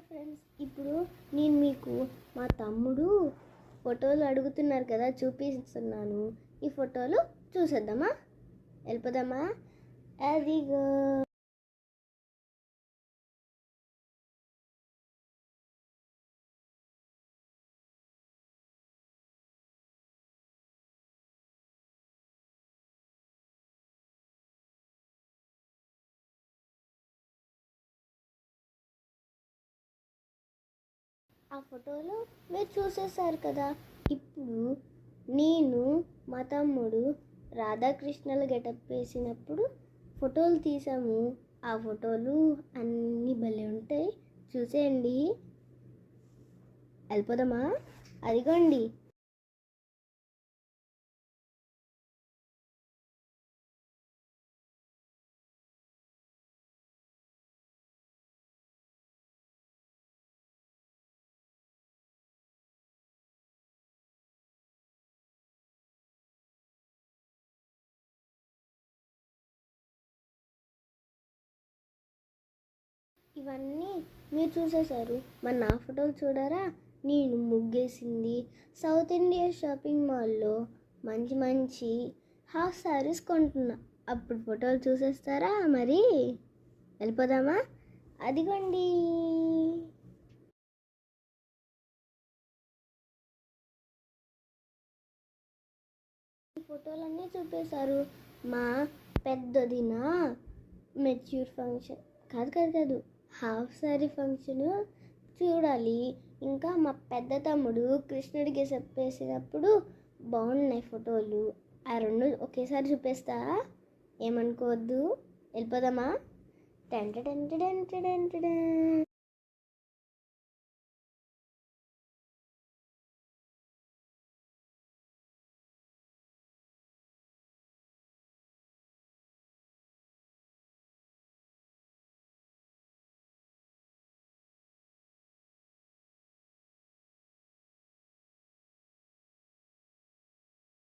Hi friends, ఇప్పుడు నేను మీకు మా తమ్ముడు ఫోటోలు అడుగుతున్నారు కదా, చూపిస్తున్నాను. ఈ ఫోటోలు చూసేద్దామా? వెళ్ళిపోదామా? అదిగో. ఆ ఫోటోలు మీరు చూసేశారు కదా. ఇప్పుడు నేను మా తమ్ముడు రాధాకృష్ణలు గెటప్ వేసినప్పుడు ఫోటోలు తీసాము. ఆ ఫోటోలు అన్నీ భలే ఉంటాయి, చూసేయండి. వెళ్ళిపోదామా? అదిగోండి. ఇవన్నీ మీరు చూసేశారు. మరి నా ఫోటోలు చూడారా? నేను ముగ్గేసింది సౌత్ ఇండియా షాపింగ్ మాల్లో మంచి మంచి హాఫ్ శారీస్ కొంటున్నా. అప్పుడు ఫోటోలు చూసేస్తారా? మరి వెళ్ళిపోదామా? అదిగోండి. ఈ ఫోటోలన్నీ చూపేశారు. మా పెద్దదిన మెచ్యూర్ ఫంక్షన్ కాదు హాఫ్ శారీ ఫంక్షన్ చూడాలి. ఇంకా మా పెద్ద తమ్ముడు కృష్ణుడికి చెప్పేసినప్పుడు బాగున్నాయి ఫోటోలు. ఆ రెండు ఒకేసారి చూపిస్తా, ఏమనుకోవద్దు. వెళ్ళిపోదామా? Tent tent tent tent.